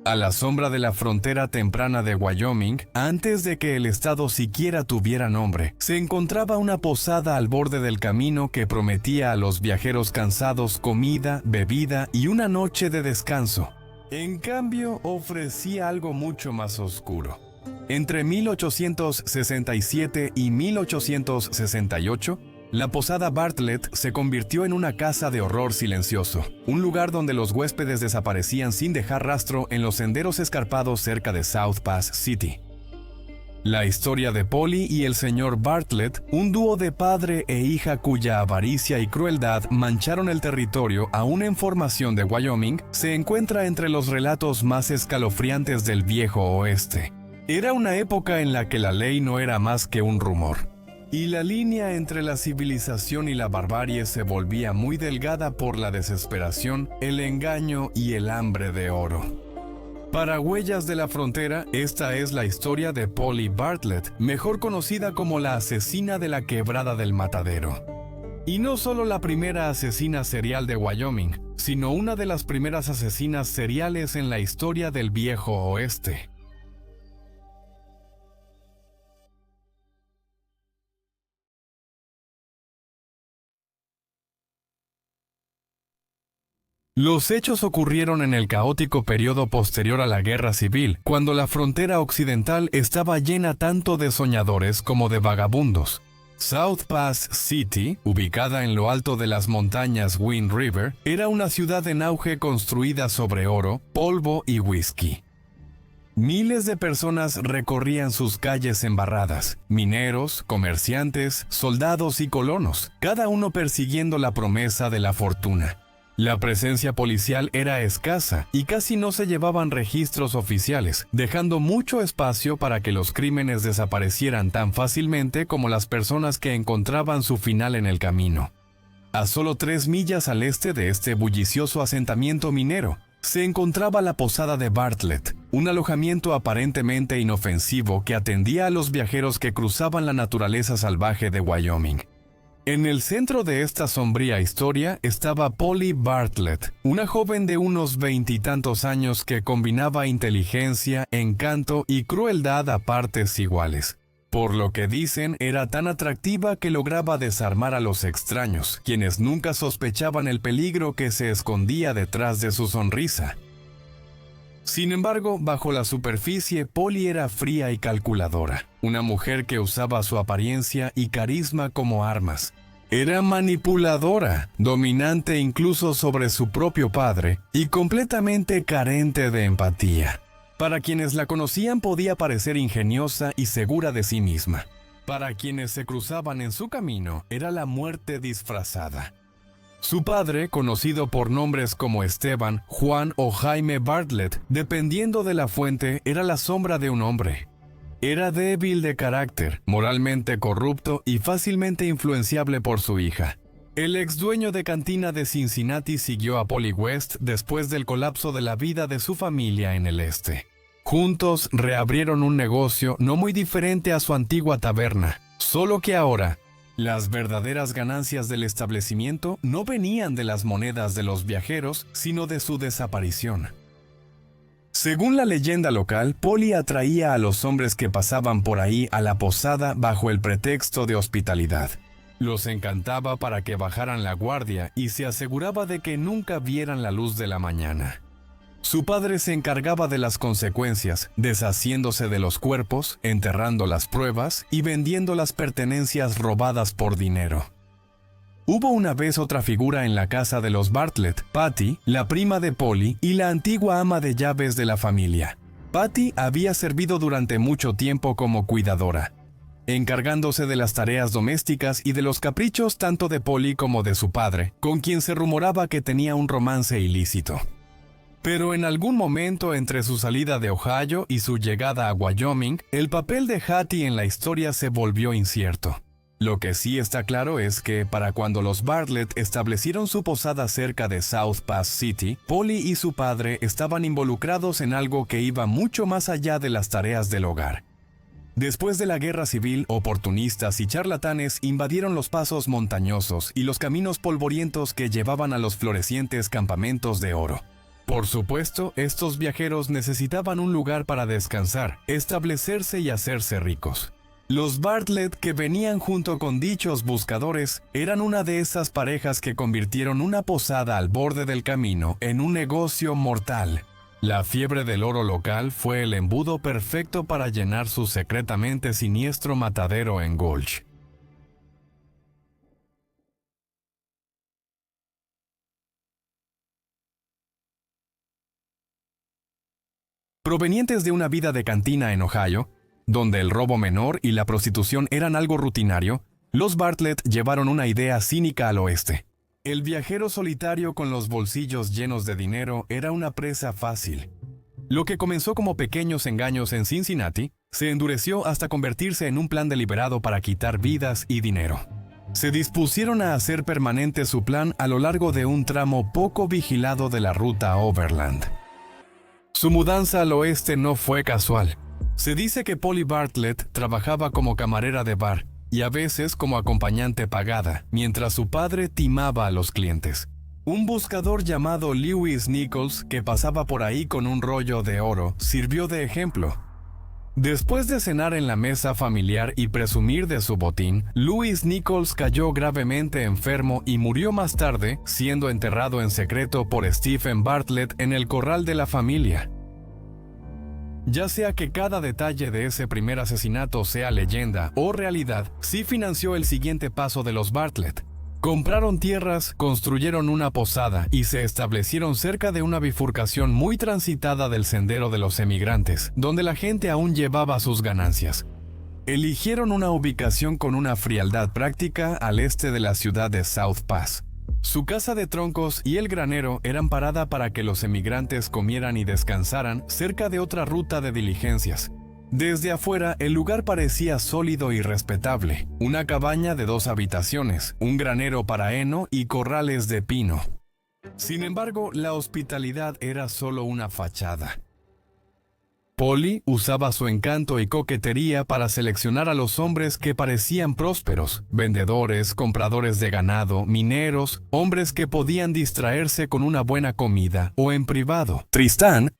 A la sombra de la frontera temprana de Wyoming, antes de que el estado siquiera tuviera nombre, se encontraba una posada al borde del camino que prometía a los viajeros cansados comida, bebida y una noche de descanso. En cambio, ofrecía algo mucho más oscuro. Entre 1867 y 1868, la posada Bartlett se convirtió en una casa de horror silencioso, un lugar donde los huéspedes desaparecían sin dejar rastro en los senderos escarpados cerca de South Pass City. La historia de Polly y el señor Bartlett, un dúo de padre e hija cuya avaricia y crueldad mancharon el territorio aún en formación de Wyoming, se encuentra entre los relatos más escalofriantes del viejo oeste. Era una época en la que la ley no era más que un rumor. Y la línea entre la civilización y la barbarie se volvía muy delgada por la desesperación, el engaño y el hambre de oro. Para Huellas de la Frontera, esta es la historia de Polly Bartlett, mejor conocida como la asesina de la Quebrada del Matadero. Y no solo la primera asesina serial de Wyoming, sino una de las primeras asesinas seriales en la historia del viejo oeste. Los hechos ocurrieron en el caótico periodo posterior a la Guerra Civil, cuando la frontera occidental estaba llena tanto de soñadores como de vagabundos. South Pass City, ubicada en lo alto de las montañas Wind River, era una ciudad en auge construida sobre oro, polvo y whisky. Miles de personas recorrían sus calles embarradas, mineros, comerciantes, soldados y colonos, cada uno persiguiendo la promesa de la fortuna. La presencia policial era escasa y casi no se llevaban registros oficiales, dejando mucho espacio para que los crímenes desaparecieran tan fácilmente como las personas que encontraban su final en el camino. A solo 3 millas al este de este bullicioso asentamiento minero, se encontraba la posada de Bartlett, un alojamiento aparentemente inofensivo que atendía a los viajeros que cruzaban la naturaleza salvaje de Wyoming. En el centro de esta sombría historia estaba Polly Bartlett, una joven de unos 20 y tantos años que combinaba inteligencia, encanto y crueldad a partes iguales. Por lo que dicen, era tan atractiva que lograba desarmar a los extraños, quienes nunca sospechaban el peligro que se escondía detrás de su sonrisa. Sin embargo, bajo la superficie, Polly era fría y calculadora, una mujer que usaba su apariencia y carisma como armas. Era manipuladora, dominante incluso sobre su propio padre y completamente carente de empatía. Para quienes la conocían podía parecer ingeniosa y segura de sí misma. Para quienes se cruzaban en su camino, era la muerte disfrazada. Su padre, conocido por nombres como Esteban, Juan o Jaime Bartlett, dependiendo de la fuente, era la sombra de un hombre. Era débil de carácter, moralmente corrupto y fácilmente influenciable por su hija. El ex dueño de cantina de Cincinnati siguió a Polly West después del colapso de la vida de su familia en el este. Juntos reabrieron un negocio no muy diferente a su antigua taberna, solo que ahora, las verdaderas ganancias del establecimiento no venían de las monedas de los viajeros, sino de su desaparición. Según la leyenda local, Polly atraía a los hombres que pasaban por ahí a la posada bajo el pretexto de hospitalidad. Los encantaba para que bajaran la guardia y se aseguraba de que nunca vieran la luz de la mañana. Su padre se encargaba de las consecuencias, deshaciéndose de los cuerpos, enterrando las pruebas y vendiendo las pertenencias robadas por dinero. Hubo una vez otra figura en la casa de los Bartlett, Patty, la prima de Polly y la antigua ama de llaves de la familia. Patty había servido durante mucho tiempo como cuidadora, encargándose de las tareas domésticas y de los caprichos tanto de Polly como de su padre, con quien se rumoraba que tenía un romance ilícito. Pero en algún momento entre su salida de Ohio y su llegada a Wyoming, el papel de Hattie en la historia se volvió incierto. Lo que sí está claro es que, para cuando los Bartlett establecieron su posada cerca de South Pass City, Polly y su padre estaban involucrados en algo que iba mucho más allá de las tareas del hogar. Después de la Guerra Civil, oportunistas y charlatanes invadieron los pasos montañosos y los caminos polvorientos que llevaban a los florecientes campamentos de oro. Por supuesto, estos viajeros necesitaban un lugar para descansar, establecerse y hacerse ricos. Los Bartlett, que venían junto con dichos buscadores, eran una de esas parejas que convirtieron una posada al borde del camino en un negocio mortal. La fiebre del oro local fue el embudo perfecto para llenar su secretamente siniestro matadero en Gulch. Provenientes de una vida de cantina en Ohio, donde el robo menor y la prostitución eran algo rutinario, los Bartlett llevaron una idea cínica al oeste. El viajero solitario con los bolsillos llenos de dinero era una presa fácil. Lo que comenzó como pequeños engaños en Cincinnati, se endureció hasta convertirse en un plan deliberado para quitar vidas y dinero. Se dispusieron a hacer permanente su plan a lo largo de un tramo poco vigilado de la ruta Overland. Su mudanza al oeste no fue casual. Se dice que Polly Bartlett trabajaba como camarera de bar y a veces como acompañante pagada, mientras su padre timaba a los clientes. Un buscador llamado Lewis Nichols, que pasaba por ahí con un rollo de oro, sirvió de ejemplo. Después de cenar en la mesa familiar y presumir de su botín, Lewis Nichols cayó gravemente enfermo y murió más tarde, siendo enterrado en secreto por Stephen Bartlett en el corral de la familia. Ya sea que cada detalle de ese primer asesinato sea leyenda o realidad, sí financió el siguiente paso de los Bartlett. Compraron tierras, construyeron una posada y se establecieron cerca de una bifurcación muy transitada del sendero de los emigrantes, donde la gente aún llevaba sus ganancias. Eligieron una ubicación con una frialdad práctica al este de la ciudad de South Pass. Su casa de troncos y el granero eran parada para que los emigrantes comieran y descansaran cerca de otra ruta de diligencias. Desde afuera, el lugar parecía sólido y respetable. Una cabaña de 2 habitaciones, un granero para heno y corrales de pino. Sin embargo, la hospitalidad era solo una fachada. Polly usaba su encanto y coquetería para seleccionar a los hombres que parecían prósperos: vendedores, compradores de ganado, mineros, hombres que podían distraerse con una buena comida o en privado. Tristán.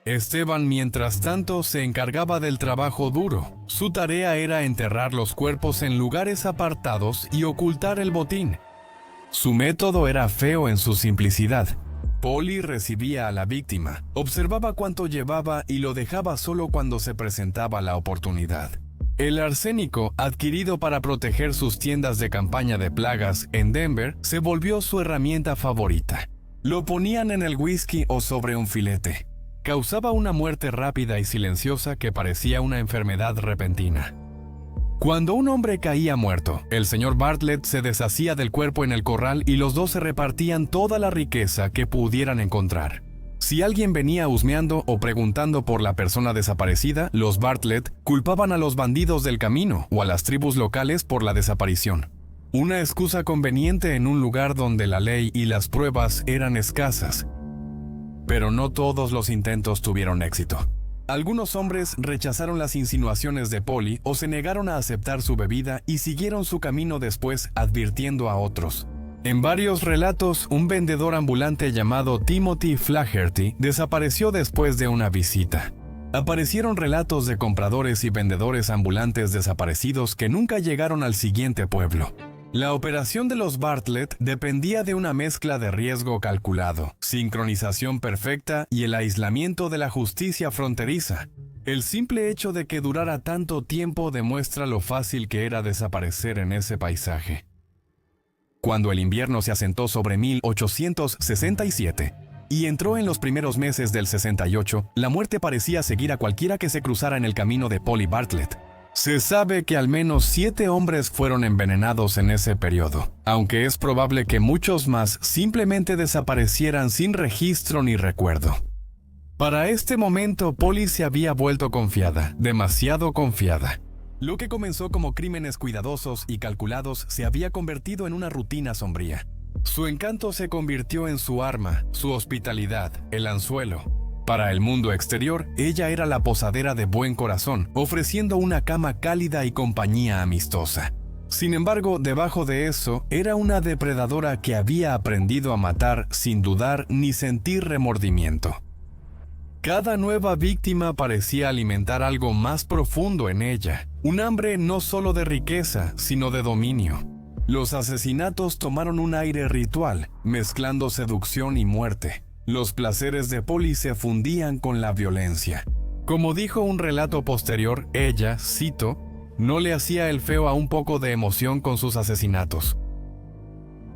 Esteban, mientras tanto, se encargaba del trabajo duro. Su tarea era enterrar los cuerpos en lugares apartados y ocultar el botín. Su método era feo en su simplicidad. Polly recibía a la víctima, observaba cuánto llevaba y lo dejaba solo cuando se presentaba la oportunidad. El arsénico, adquirido para proteger sus tiendas de campaña de plagas en Denver, se volvió su herramienta favorita. Lo ponían en el whisky o sobre un filete. Causaba una muerte rápida y silenciosa que parecía una enfermedad repentina. Cuando un hombre caía muerto, el señor Bartlett se deshacía del cuerpo en el corral y los dos se repartían toda la riqueza que pudieran encontrar. Si alguien venía husmeando o preguntando por la persona desaparecida, los Bartlett culpaban a los bandidos del camino o a las tribus locales por la desaparición. Una excusa conveniente en un lugar donde la ley y las pruebas eran escasas. Pero no todos los intentos tuvieron éxito. Algunos hombres rechazaron las insinuaciones de Polly o se negaron a aceptar su bebida y siguieron su camino después, advirtiendo a otros. En varios relatos, un vendedor ambulante llamado Timothy Flaherty desapareció después de una visita. Aparecieron relatos de compradores y vendedores ambulantes desaparecidos que nunca llegaron al siguiente pueblo. La operación de los Bartlett dependía de una mezcla de riesgo calculado, sincronización perfecta y el aislamiento de la justicia fronteriza. El simple hecho de que durara tanto tiempo demuestra lo fácil que era desaparecer en ese paisaje. Cuando el invierno se asentó sobre 1867 y entró en los primeros meses del 68, la muerte parecía seguir a cualquiera que se cruzara en el camino de Polly Bartlett. Se sabe que al menos 7 hombres fueron envenenados en ese periodo, aunque es probable que muchos más simplemente desaparecieran sin registro ni recuerdo. Para este momento, Polly se había vuelto confiada, demasiado confiada. Lo que comenzó como crímenes cuidadosos y calculados se había convertido en una rutina sombría. Su encanto se convirtió en su arma, su hospitalidad, el anzuelo. Para el mundo exterior, ella era la posadera de buen corazón, ofreciendo una cama cálida y compañía amistosa. Sin embargo, debajo de eso, era una depredadora que había aprendido a matar sin dudar ni sentir remordimiento. Cada nueva víctima parecía alimentar algo más profundo en ella, un hambre no solo de riqueza, sino de dominio. Los asesinatos tomaron un aire ritual, mezclando seducción y muerte. Los placeres de Polly se fundían con la violencia. Como dijo un relato posterior, ella, cito, no le hacía el feo a un poco de emoción con sus asesinatos.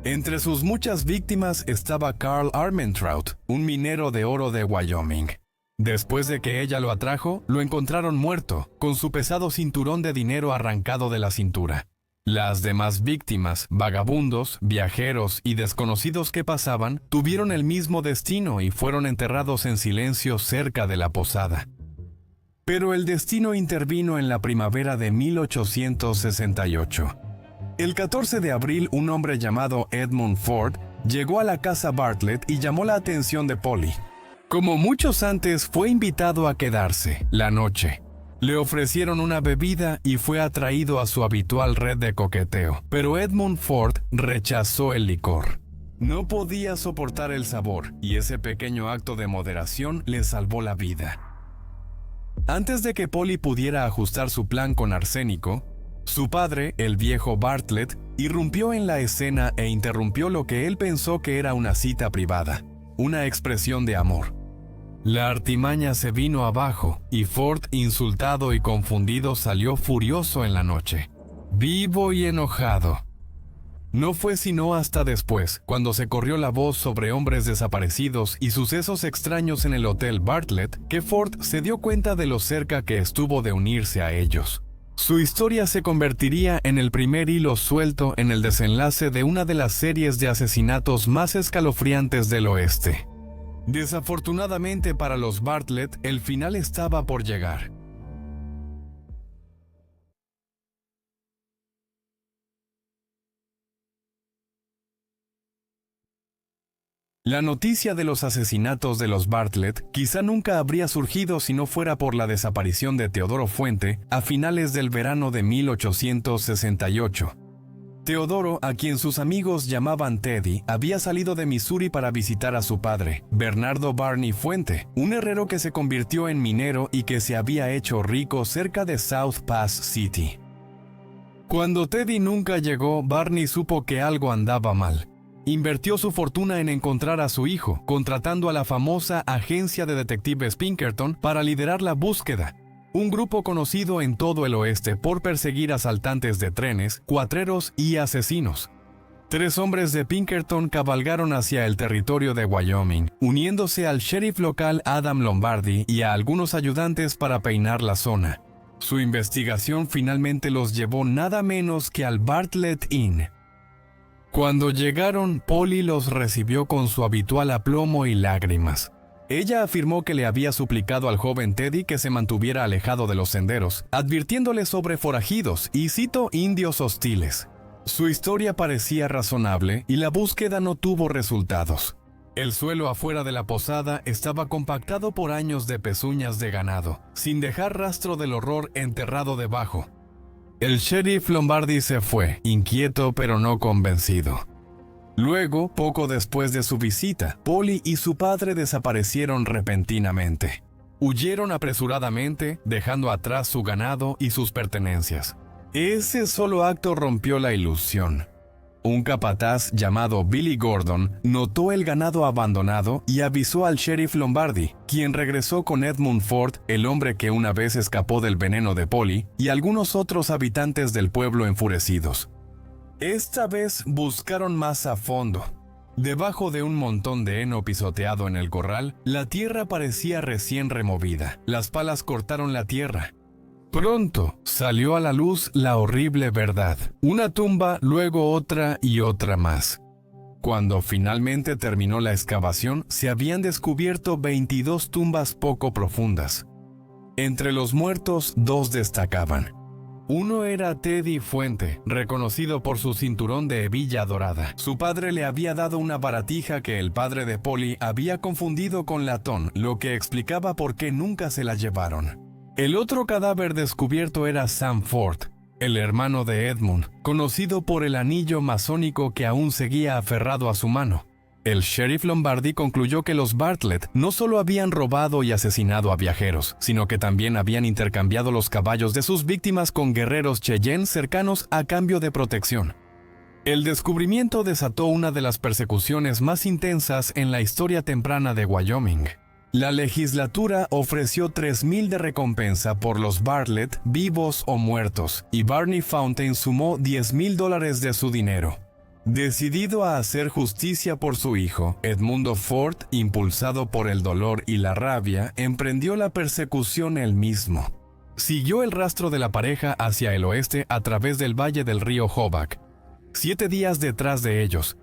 Entre sus muchas víctimas estaba Carl Armentrout, un minero de oro de Wyoming. Después de que ella lo atrajo, lo encontraron muerto, con su pesado cinturón de dinero arrancado de la cintura. Las demás víctimas, vagabundos, viajeros y desconocidos que pasaban, tuvieron el mismo destino y fueron enterrados en silencio cerca de la posada. Pero el destino intervino en la primavera de 1868. El 14 de abril, un hombre llamado Edmund Ford llegó a la casa Bartlett y llamó la atención de Polly. Como muchos antes, fue invitado a quedarse la noche. Le ofrecieron una bebida y fue atraído a su habitual red de coqueteo, pero Edmund Ford rechazó el licor. No podía soportar el sabor, y ese pequeño acto de moderación le salvó la vida. Antes de que Polly pudiera ajustar su plan con arsénico, su padre, el viejo Bartlett, irrumpió en la escena e interrumpió lo que él pensó que era una cita privada, una expresión de amor. La artimaña se vino abajo y Ford, insultado y confundido, salió furioso en la noche, vivo y enojado. No fue sino hasta después, cuando se corrió la voz sobre hombres desaparecidos y sucesos extraños en el Hotel Bartlett, que Ford se dio cuenta de lo cerca que estuvo de unirse a ellos. Su historia se convertiría en el primer hilo suelto en el desenlace de una de las series de asesinatos más escalofriantes del oeste. Desafortunadamente para los Bartlett, el final estaba por llegar. La noticia de los asesinatos de los Bartlett quizá nunca habría surgido si no fuera por la desaparición de Teodoro Fuente a finales del verano de 1868. Teodoro, a quien sus amigos llamaban Teddy, había salido de Missouri para visitar a su padre, Bernardo Barney Fuente, un herrero que se convirtió en minero y que se había hecho rico cerca de South Pass City. Cuando Teddy nunca llegó, Barney supo que algo andaba mal. Invirtió su fortuna en encontrar a su hijo, contratando a la famosa agencia de detectives Pinkerton para liderar la búsqueda. Un grupo conocido en todo el oeste por perseguir asaltantes de trenes, cuatreros y asesinos. 3 hombres de Pinkerton cabalgaron hacia el territorio de Wyoming, uniéndose al sheriff local Adam Lombardi y a algunos ayudantes para peinar la zona. Su investigación finalmente los llevó nada menos que al Bartlett Inn. Cuando llegaron, Polly los recibió con su habitual aplomo y lágrimas. Ella afirmó que le había suplicado al joven Teddy que se mantuviera alejado de los senderos, advirtiéndole sobre forajidos y, cito, indios hostiles. Su historia parecía razonable y la búsqueda no tuvo resultados. El suelo afuera de la posada estaba compactado por años de pezuñas de ganado, sin dejar rastro del horror enterrado debajo. El sheriff Lombardi se fue, inquieto pero no convencido. Luego, poco después de su visita, Polly y su padre desaparecieron repentinamente. Huyeron apresuradamente, dejando atrás su ganado y sus pertenencias. Ese solo acto rompió la ilusión. Un capataz llamado Billy Gordon notó el ganado abandonado y avisó al sheriff Lombardi, quien regresó con Edmund Ford, el hombre que una vez escapó del veneno de Polly, y algunos otros habitantes del pueblo enfurecidos. Esta vez buscaron más a fondo. Debajo de un montón de heno pisoteado en el corral, la tierra parecía recién removida. Las palas cortaron la tierra. Pronto salió a la luz la horrible verdad. Una tumba, luego otra y otra más. Cuando finalmente terminó la excavación, se habían descubierto 22 tumbas poco profundas. Entre los muertos, 2 destacaban. Uno era Teddy Fuente, reconocido por su cinturón de hebilla dorada. Su padre le había dado una baratija que el padre de Polly había confundido con latón, lo que explicaba por qué nunca se la llevaron. El otro cadáver descubierto era Sam Ford, el hermano de Edmund, conocido por el anillo masónico que aún seguía aferrado a su mano. El sheriff Lombardi concluyó que los Bartlett no solo habían robado y asesinado a viajeros, sino que también habían intercambiado los caballos de sus víctimas con guerreros Cheyenne cercanos a cambio de protección. El descubrimiento desató una de las persecuciones más intensas en la historia temprana de Wyoming. La legislatura ofreció $3,000 de recompensa por los Bartlett, vivos o muertos, y Barney Fountain sumó $10,000 de su dinero. Decidido a hacer justicia por su hijo, Edmundo Ford, impulsado por el dolor y la rabia, emprendió la persecución él mismo. Siguió el rastro de la pareja hacia el oeste a través del valle del río Hoback, 7 días detrás de ellos,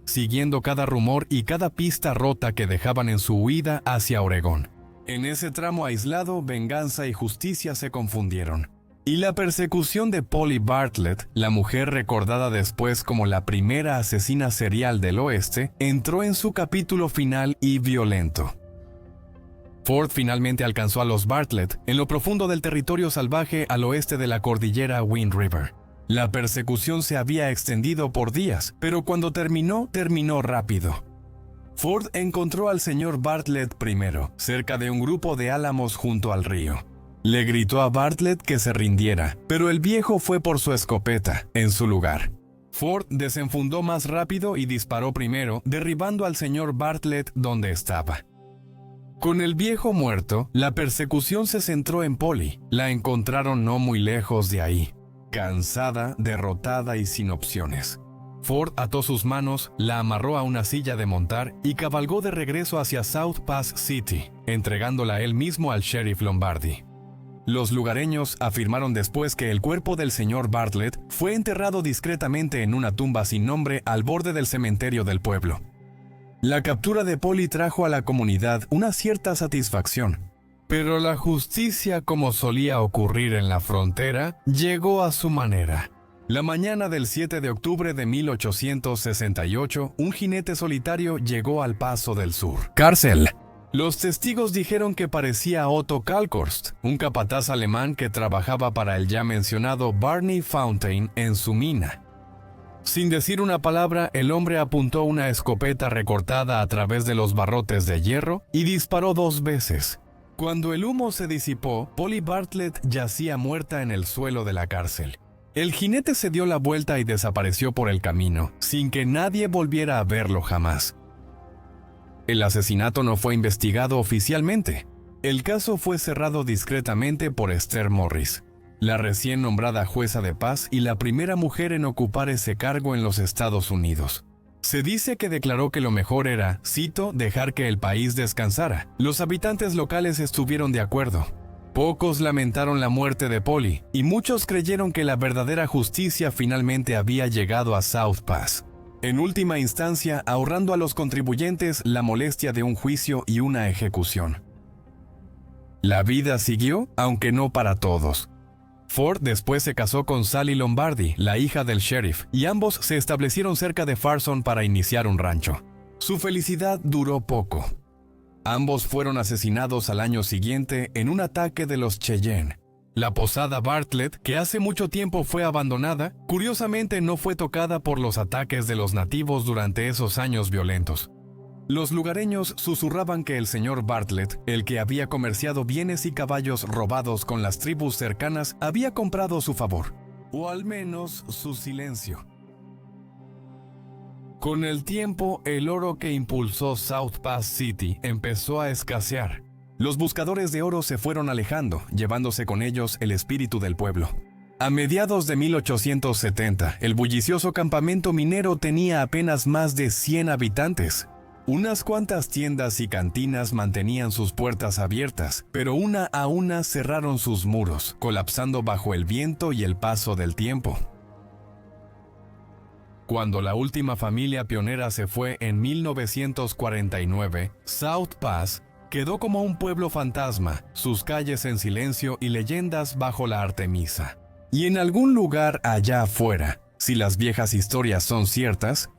siguiendo cada rumor y cada pista rota que dejaban en su huida hacia Oregón. En ese tramo aislado, venganza y justicia se confundieron. Y la persecución de Polly Bartlett, la mujer recordada después como la primera asesina serial del oeste, entró en su capítulo final y violento. Ford finalmente alcanzó a los Bartlett en lo profundo del territorio salvaje al oeste de la cordillera Wind River. La persecución se había extendido por días, pero cuando terminó rápido. Ford encontró al señor Bartlett primero, cerca de un grupo de álamos junto al río. Le gritó a Bartlett que se rindiera, pero el viejo fue por su escopeta, en su lugar. Ford desenfundó más rápido y disparó primero, derribando al señor Bartlett donde estaba. Con el viejo muerto, la persecución se centró en Polly. La encontraron no muy lejos de ahí, cansada, derrotada y sin opciones. Ford ató sus manos, la amarró a una silla de montar y cabalgó de regreso hacia South Pass City, entregándola él mismo al sheriff Lombardi. Los lugareños afirmaron después que el cuerpo del señor Bartlett fue enterrado discretamente en una tumba sin nombre al borde del cementerio del pueblo. La captura de Polly trajo a la comunidad una cierta satisfacción, pero la justicia, como solía ocurrir en la frontera, llegó a su manera. La mañana del 7 de octubre de 1868, un jinete solitario llegó al Paso del Sur. Cárcel. Los testigos dijeron que parecía Otto Kalkhorst, un capataz alemán que trabajaba para el ya mencionado Barney Fountain en su mina. Sin decir una palabra, el hombre apuntó una escopeta recortada a través de los barrotes de hierro y disparó 2 veces. Cuando el humo se disipó, Polly Bartlett yacía muerta en el suelo de la cárcel. El jinete se dio la vuelta y desapareció por el camino, sin que nadie volviera a verlo jamás. El asesinato no fue investigado oficialmente. El caso fue cerrado discretamente por Esther Morris, la recién nombrada jueza de paz y la primera mujer en ocupar ese cargo en los Estados Unidos. Se dice que declaró que lo mejor era, cito, dejar que el país descansara. Los habitantes locales estuvieron de acuerdo. Pocos lamentaron la muerte de Polly, y muchos creyeron que la verdadera justicia finalmente había llegado a South Pass. En última instancia, ahorrando a los contribuyentes la molestia de un juicio y una ejecución. La vida siguió, aunque no para todos. Ford después se casó con Sally Lombardi, la hija del sheriff, y ambos se establecieron cerca de Farson para iniciar un rancho. Su felicidad duró poco. Ambos fueron asesinados al año siguiente en un ataque de los Cheyenne. La posada Bartlett, que hace mucho tiempo fue abandonada, curiosamente no fue tocada por los ataques de los nativos durante esos años violentos. Los lugareños susurraban que el señor Bartlett, el que había comerciado bienes y caballos robados con las tribus cercanas, había comprado su favor, o al menos su silencio. Con el tiempo, el oro que impulsó South Pass City empezó a escasear. Los buscadores de oro se fueron alejando, llevándose con ellos el espíritu del pueblo. A mediados de 1870, el bullicioso campamento minero tenía apenas más de 100 habitantes. Unas cuantas tiendas y cantinas mantenían sus puertas abiertas, pero una a una cerraron sus muros, colapsando bajo el viento y el paso del tiempo. Cuando la última familia pionera se fue en 1949, South Pass quedó como un pueblo fantasma, sus calles en silencio y leyendas bajo la Artemisa. Y en algún lugar allá afuera, si las viejas historias son ciertas,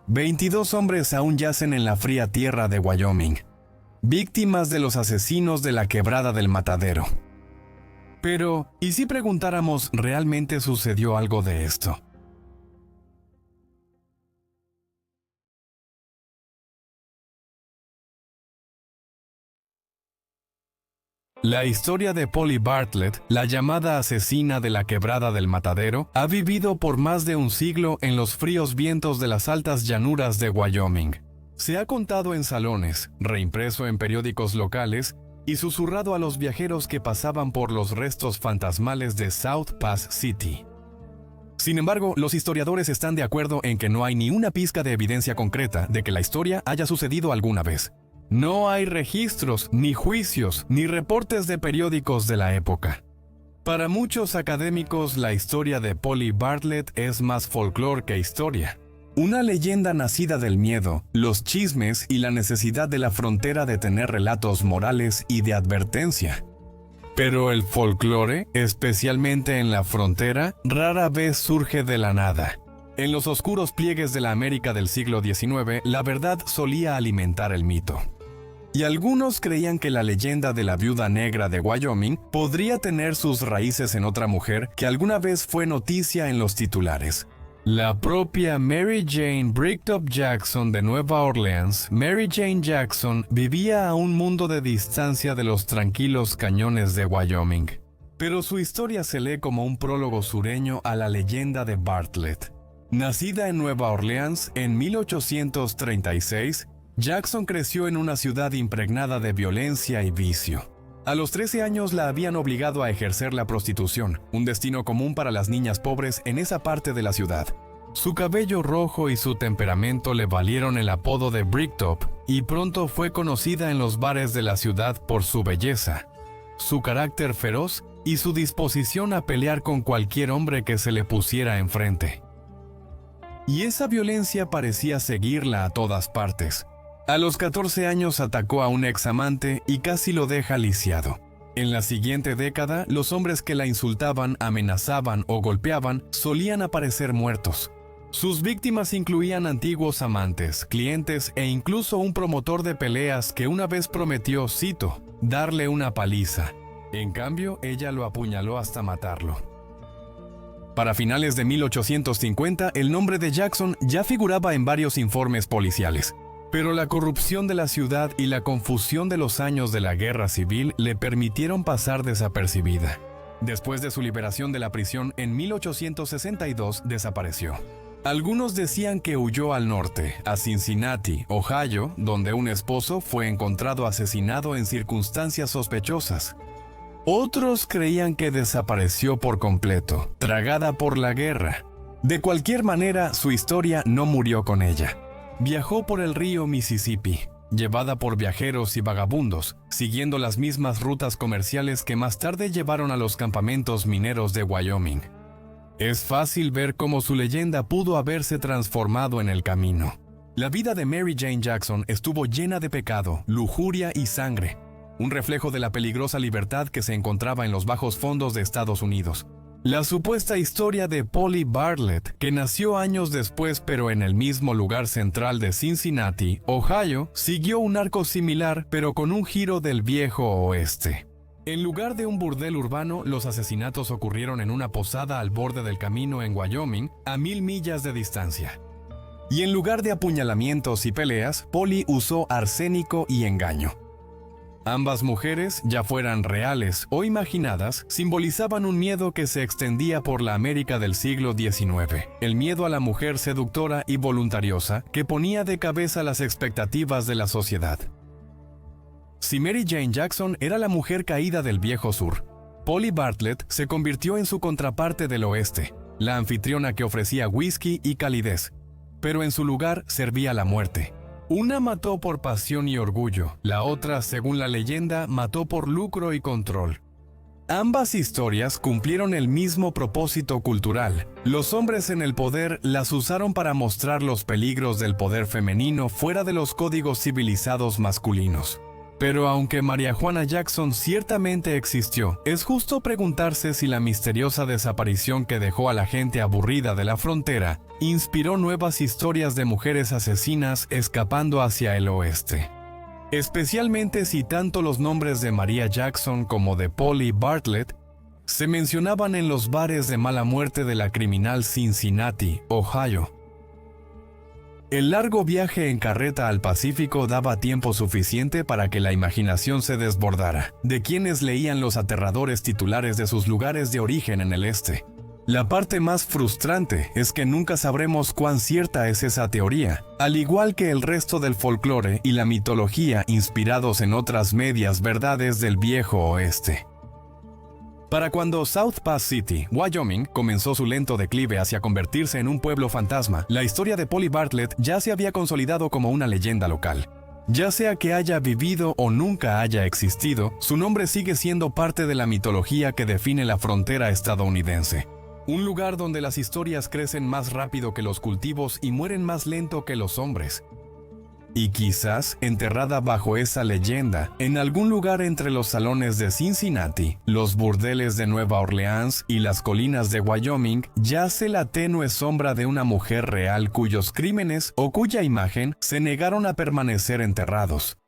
22 hombres aún yacen en la fría tierra de Wyoming, víctimas de los asesinos de la Quebrada del Matadero. Pero, ¿y si preguntáramos realmente sucedió algo de esto? La historia de Polly Bartlett, la llamada asesina de la Quebrada del Matadero, ha vivido por más de un siglo en los fríos vientos de las altas llanuras de Wyoming. Se ha contado en salones, reimpreso en periódicos locales y susurrado a los viajeros que pasaban por los restos fantasmales de South Pass City. Sin embargo, los historiadores están de acuerdo en que no hay ni una pizca de evidencia concreta de que la historia haya sucedido alguna vez. No hay registros, ni juicios, ni reportes de periódicos de la época. Para muchos académicos, la historia de Polly Bartlett es más folclore que historia. Una leyenda nacida del miedo, los chismes y la necesidad de la frontera de tener relatos morales y de advertencia. Pero el folclore, especialmente en la frontera, rara vez surge de la nada. En los oscuros pliegues de la América del siglo XIX, la verdad solía alimentar el mito. Y algunos creían que la leyenda de la viuda negra de Wyoming podría tener sus raíces en otra mujer que alguna vez fue noticia en los titulares. La propia Mary Jane Bricktop Jackson de Nueva Orleans, Mary Jane Jackson, vivía a un mundo de distancia de los tranquilos cañones de Wyoming. Pero su historia se lee como un prólogo sureño a la leyenda de Bartlett. Nacida en Nueva Orleans en 1836, Jackson creció en una ciudad impregnada de violencia y vicio. A los 13 años la habían obligado a ejercer la prostitución, un destino común para las niñas pobres en esa parte de la ciudad. Su cabello rojo y su temperamento le valieron el apodo de Bricktop, y pronto fue conocida en los bares de la ciudad por su belleza, su carácter feroz y su disposición a pelear con cualquier hombre que se le pusiera enfrente. Y esa violencia parecía seguirla a todas partes. A los 14 años atacó a un examante y casi lo deja lisiado. En la siguiente década, los hombres que la insultaban, amenazaban o golpeaban solían aparecer muertos. Sus víctimas incluían antiguos amantes, clientes e incluso un promotor de peleas que una vez prometió, cito, darle una paliza. En cambio, ella lo apuñaló hasta matarlo. Para finales de 1850, el nombre de Jackson ya figuraba en varios informes policiales. Pero la corrupción de la ciudad y la confusión de los años de la guerra civil le permitieron pasar desapercibida. Después de su liberación de la prisión en 1862, desapareció. Algunos decían que huyó al norte, a Cincinnati, Ohio, donde un esposo fue encontrado asesinado en circunstancias sospechosas. Otros creían que desapareció por completo, tragada por la guerra. De cualquier manera, su historia no murió con ella. Viajó por el río Mississippi, llevada por viajeros y vagabundos, siguiendo las mismas rutas comerciales que más tarde llevaron a los campamentos mineros de Wyoming. Es fácil ver cómo su leyenda pudo haberse transformado en el camino. La vida de Mary Jane Jackson estuvo llena de pecado, lujuria y sangre, un reflejo de la peligrosa libertad que se encontraba en los bajos fondos de Estados Unidos. La supuesta historia de Polly Bartlett, que nació años después pero en el mismo lugar central de Cincinnati, Ohio, siguió un arco similar pero con un giro del viejo oeste. En lugar de un burdel urbano, los asesinatos ocurrieron en una posada al borde del camino en Wyoming, a 1000 millas de distancia. Y en lugar de apuñalamientos y peleas, Polly usó arsénico y engaño. Ambas mujeres, ya fueran reales o imaginadas, simbolizaban un miedo que se extendía por la América del siglo XIX, el miedo a la mujer seductora y voluntariosa que ponía de cabeza las expectativas de la sociedad. Si Mary Jane Jackson era la mujer caída del viejo sur, Polly Bartlett se convirtió en su contraparte del oeste, la anfitriona que ofrecía whisky y calidez, pero en su lugar servía la muerte. Una mató por pasión y orgullo, la otra, según la leyenda, mató por lucro y control. Ambas historias cumplieron el mismo propósito cultural. Los hombres en el poder las usaron para mostrar los peligros del poder femenino fuera de los códigos civilizados masculinos. Pero aunque María Juana Jackson ciertamente existió, es justo preguntarse si la misteriosa desaparición que dejó a la gente aburrida de la frontera inspiró nuevas historias de mujeres asesinas escapando hacia el oeste. Especialmente si tanto los nombres de María Jackson como de Polly Bartlett se mencionaban en los bares de mala muerte de la criminal Cincinnati, Ohio. El largo viaje en carreta al Pacífico daba tiempo suficiente para que la imaginación se desbordara de quienes leían los aterradores titulares de sus lugares de origen en el este. La parte más frustrante es que nunca sabremos cuán cierta es esa teoría, al igual que el resto del folclore y la mitología inspirados en otras medias verdades del viejo oeste. Para cuando South Pass City, Wyoming, comenzó su lento declive hacia convertirse en un pueblo fantasma, la historia de Polly Bartlett ya se había consolidado como una leyenda local. Ya sea que haya vivido o nunca haya existido, su nombre sigue siendo parte de la mitología que define la frontera estadounidense. Un lugar donde las historias crecen más rápido que los cultivos y mueren más lento que los hombres. Y quizás, enterrada bajo esa leyenda, en algún lugar entre los salones de Cincinnati, los burdeles de Nueva Orleans y las colinas de Wyoming, yace la tenue sombra de una mujer real cuyos crímenes o cuya imagen se negaron a permanecer enterrados.